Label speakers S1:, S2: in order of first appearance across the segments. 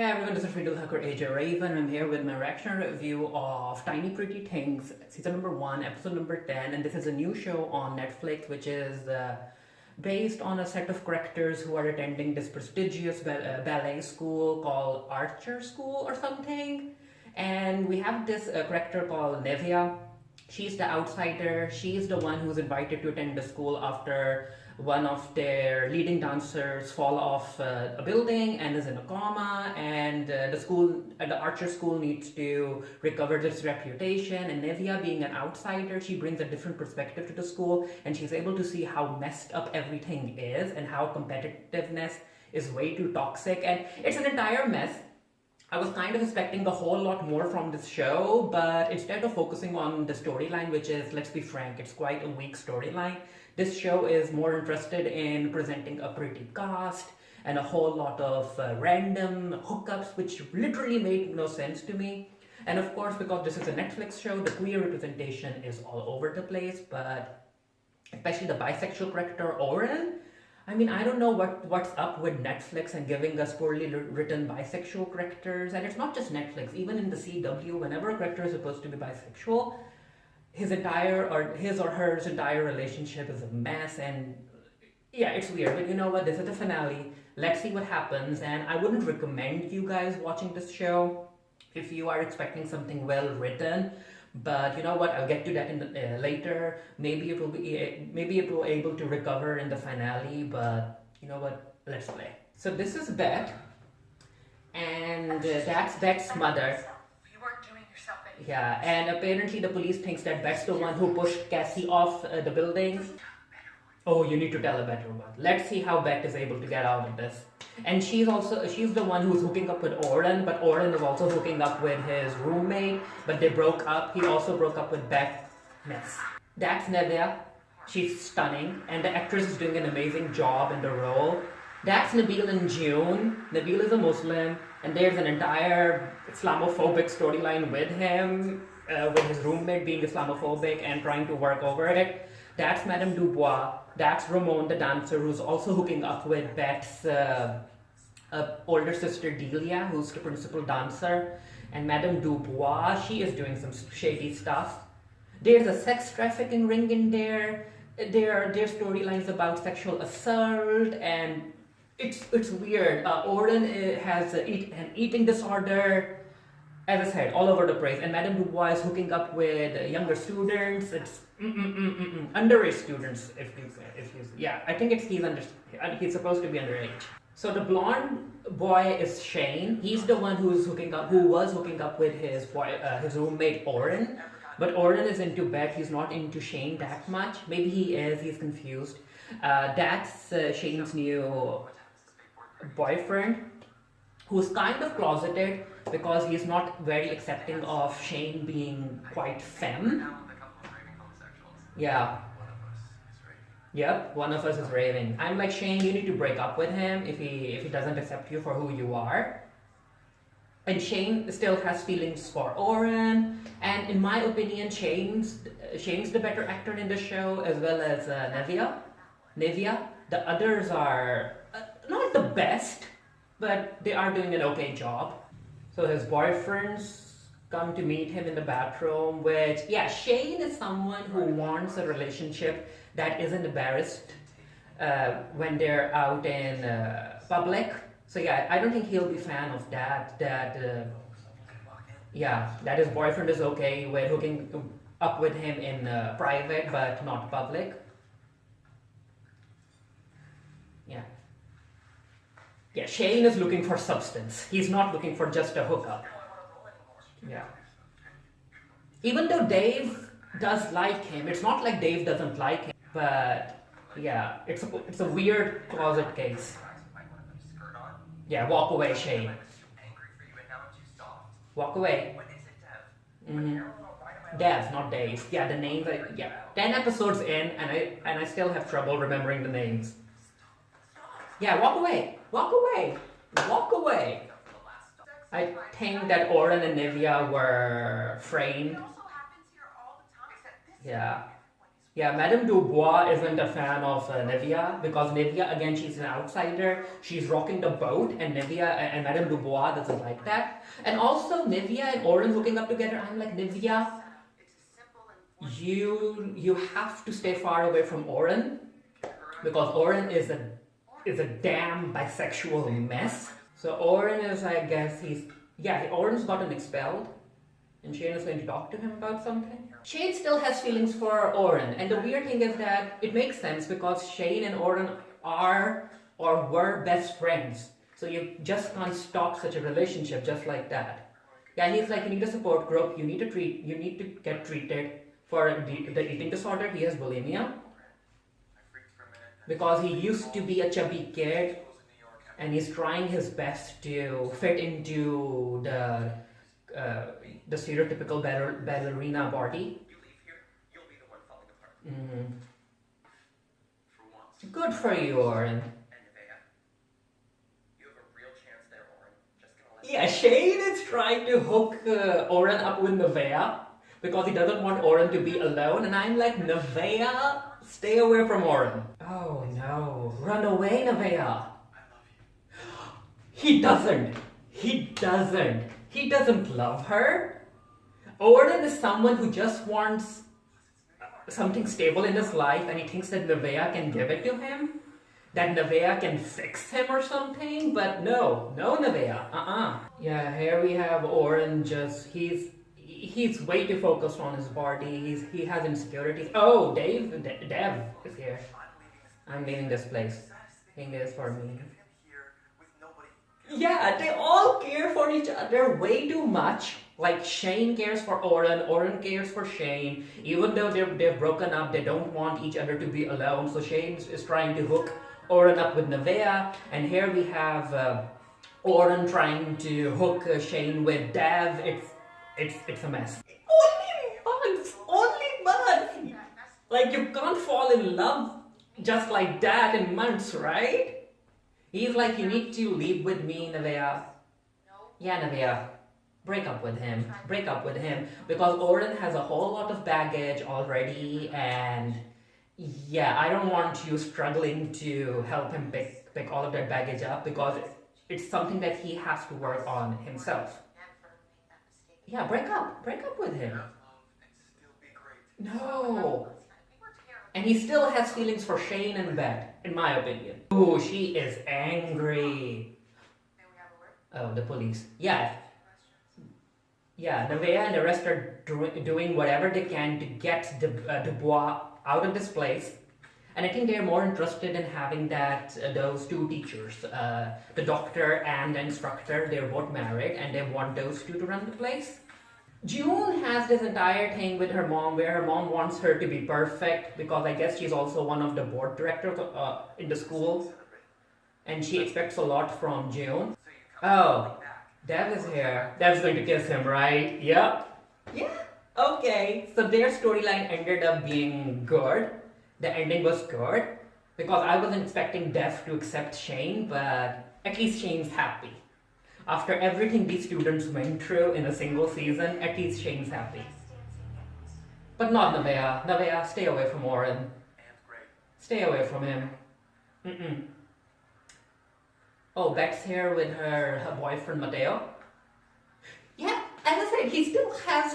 S1: Hey everyone, this is Riddle Hacker AJ Raven. I'm here with my reaction review of Tiny Pretty Things, season number 1, episode number 10, and this is a new show on Netflix which is based on a set of characters who are attending this prestigious ballet school called Archer School or something. And we have this character called Nevia. She's the outsider. She's the one who's invited to attend the school after one of their leading dancers fall off a building and is in a coma, and the Archer school needs to recover its reputation. And Nevia, being an outsider, she brings a different perspective to the school, and she's able to see how messed up everything is and how competitiveness is way too toxic, and it's an entire mess. I was kind of expecting a whole lot more from this show, but instead of focusing on the storyline, which is, let's be frank, it's quite a weak storyline, this show is more interested in presenting a pretty cast and a whole lot of random hookups, which literally made no sense to me. And of course, because this is a Netflix show, the queer representation is all over the place, but especially the bisexual character, Oren. I mean, I don't know what's up with Netflix and giving us poorly written bisexual characters. And it's not just Netflix, even in the CW, whenever a character is supposed to be bisexual, his or her entire relationship is a mess. And yeah, it's weird, but you know what, this is the finale. Let's see what happens. And I wouldn't recommend you guys watching this show if you are expecting something well written. But you know what? I'll get to that in later. Maybe it will be able to recover in the finale. But you know what? Let's play. So this is Beth, and that's Beth's mother.
S2: You weren't doing yourself any
S1: Yeah, and apparently the police thinks that Beth's the one who pushed Cassie off the building. Oh, you need to tell a better one. Let's see how Beth is able to get out of this. And she's the one who's hooking up with Oren, but Oren is also hooking up with his roommate, but they broke up. He also broke up with Beth. Mess. That's Nevia. She's stunning, and the actress is doing an amazing job in the role. That's Nabil and June. Nabil is a Muslim, and there's an entire Islamophobic storyline with him, with his roommate being Islamophobic and trying to work over it. That's Madame Dubois. That's Ramon, the dancer, who's also hooking up with Beth's older sister Delia, who's the principal dancer. And Madame Dubois, she is doing some shady stuff. There's a sex trafficking ring in there. There are storylines about sexual assault, and it's weird. Oren has an eating disorder. As I said, all over the place. And Madame Dubois is hooking up with younger students. It's underage students. I think he's supposed to be underage. So the blonde boy is Shane. He's the one who was hooking up with his roommate Oren. But Oren is into Beth. He's not into Shane that much. Maybe he is. He's confused. That's Shane's new boyfriend, who's kind of closeted because he's not very accepting of Shane being quite femme. Yeah. Yep, one of us is raving. I'm like, Shane, you need to break up with him if he doesn't accept you for who you are. And Shane still has feelings for Oren. And in my opinion, Shane's the better actor in the show, as well as Nevia. The others are not the best, but they are doing an okay job. So his boyfriends come to meet him in the bathroom, which, yeah, Shane is someone who wants a relationship that isn't embarrassed when they're out in public. So yeah, I don't think he'll be a fan of that. That his boyfriend is okay with hooking up with him in private, but not public. Yeah, Shane is looking for substance. He's not looking for just a hookup. Yeah. Even though Dave does like him, it's not like Dave doesn't like him, but yeah, it's a weird closet case. Yeah, walk away, Shane. Walk away. Dev, not Dave. Yeah, the names. 10 episodes in, and I still have trouble remembering the names. Yeah, walk away. Walk away. Walk away. I think that Oren and Nevia were framed. Yeah. Yeah, Madame Dubois isn't a fan of Nivea because Nivea, again, she's an outsider. She's rocking the boat, and Nivea and Madame Dubois doesn't like that. And also, Nivea and Oren hooking up together. I'm like, Nivea, you have to stay far away from Oren because Oren is a damn bisexual mess. So Oren is, I guess, Oren's gotten expelled, and Shane is going to talk to him about something. Shane still has feelings for Oren, and the weird thing is that it makes sense because Shane and Oren are or were best friends. So you just can't stop such a relationship just like that. Yeah, he's like, you need a support group, you need to get treated for the eating disorder. He has bulimia because he used to be a chubby kid, and he's trying his best to fit into the stereotypical ballerina body.
S3: You leave here, you'll be the one falling apart.
S1: Mm.
S3: For once.
S1: Good for you, Oren.
S3: And Nevaeh, you have a real chance there, Oren. Just gonna let
S1: Yeah, Shane is trying to hook Oren up with Nevaeh because he doesn't want Oren to be alone, and I'm like, Nevaeh, stay away from Oren. Oh no, run away, Nevaeh.
S3: I love you.
S1: He doesn't. He doesn't love her. Oren is someone who just wants something stable in his life, and he thinks that Nevaeh can give it to him. That Nevaeh can fix him or something, but no Nevaeh. Yeah, here we have Oren. He's way too focused on his body. He has insecurities. Oh, Dev is here. I'm leaving this place. I think it is for me. Yeah, they all care for each other way too much. Like Shane cares for Oren cares for Shane. Even though they've broken up, they don't want each other to be alone. So Shane is trying to hook Oren up with Nevaeh, and here we have Oren trying to hook Shane with Dev. It's a mess. Only months. Like, you can't fall in love just like that in months, right? He's like, you need to leave with me, Nevaeh. Yeah, Nevaeh. Break up with him. Because Oren has a whole lot of baggage already, and yeah, I don't want you struggling to help him pick all of that baggage up because it's something that he has to work on himself. Yeah, break up with him. No. And he still has feelings for Shane and Beth, in my opinion. Ooh, she is angry. Oh, the police. Yeah, Nevaeh and the rest are doing whatever they can to get Dubois out of this place. And I think they're more interested in having those two teachers, the doctor and the instructor, they're both married, and they want those two to run the place. June has this entire thing with her mom where her mom wants her to be perfect because I guess she's also one of the board directors in the school, and she expects a lot from June. Oh, Dev is here. Dev's going to kiss him, right? Yep. Yeah, okay. So their storyline ended up being good. The ending was good because I wasn't expecting Dev to accept Shane, but at least Shane's happy. After everything these students went through in a single season, at least Shane's happy. But not Nevaeh. Nevaeh, stay away from Oren. Stay away from him. Mm-mm. Oh, Beck's here with her boyfriend Mateo. Yeah, as I said, he still has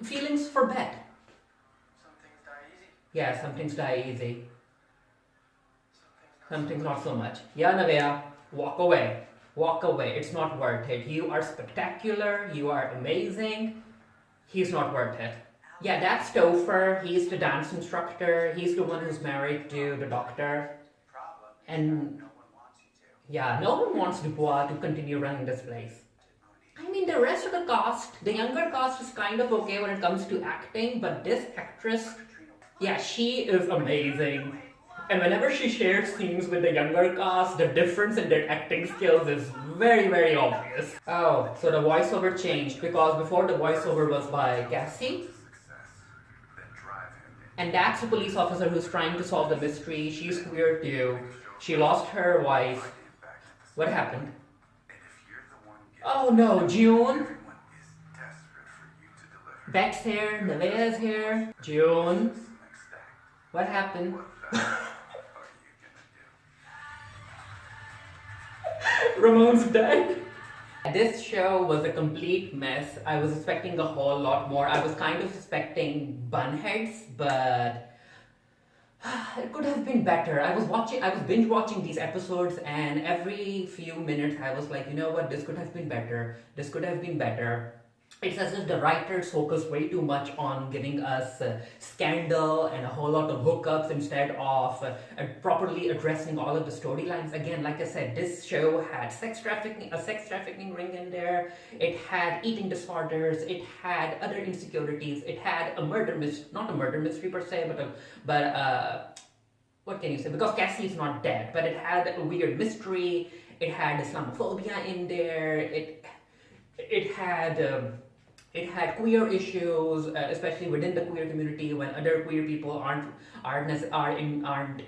S1: feelings for Beck.
S3: Some things die easy.
S1: Yeah, some things die easy. Some things not so much. Yeah, Nevaeh, walk away. Walk away. It's not worth it. You are spectacular. You are amazing. He's not worth it. Yeah, that's Topher. He's the dance instructor. He's the one who's married to the doctor. And yeah, no one wants Dubois to continue running this place. I mean, the rest of the cast, the younger cast is kind of okay when it comes to acting, but this actress, yeah, she is amazing. And whenever she shares scenes with the younger cast, the difference in their acting skills is very, very obvious. Oh, so the voiceover changed because before the voiceover was by Cassie. And that's a police officer who's trying to solve the mystery. She's queer too. She lost her wife. What happened? Oh no, June. Beck's here, Nevaeh's here. June. What happened?
S4: What the hell are you gonna do?
S1: Ramon's dead. This show was a complete mess. I was expecting a whole lot more. I was kind of expecting bunheads, but it could have been better. I was binge watching these episodes, and every few minutes I was like, you know what, this could have been better. This could have been better. It's as if the writers focus way too much on giving us scandal and a whole lot of hookups instead of properly addressing all of the storylines. Again, like I said, this show had a sex trafficking ring in there. It had eating disorders. It had other insecurities. It had a not a murder mystery per se, but what can you say? Because Cassie's not dead, but it had a weird mystery. It had Islamophobia in there. It had queer issues, especially within the queer community, when other queer people aren't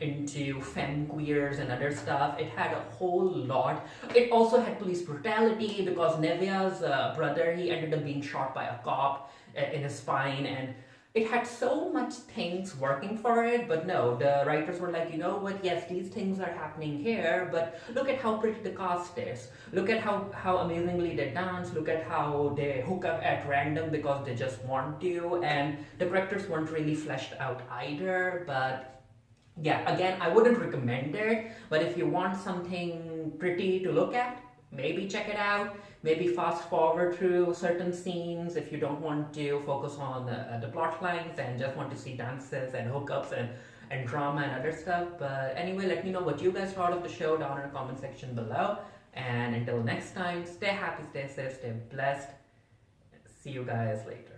S1: into femme queers and other stuff. It had a whole lot. It also had police brutality because Nevia's brother, he ended up being shot by a cop in his spine, and it had so much things working for it. But no, the writers were like, you know what, yes, these things are happening here, but look at how pretty the cast is. Look at how amazingly they dance. Look at how they hook up at random because they just want to, and the characters weren't really fleshed out either. But yeah, again, I wouldn't recommend it, but if you want something pretty to look at, maybe check it out. Maybe fast forward through certain scenes if you don't want to focus on the plot lines and just want to see dances and hookups and drama and other stuff. But anyway, let me know what you guys thought of the show down in the comment section below. And until next time, stay happy, stay safe, stay blessed. See you guys later.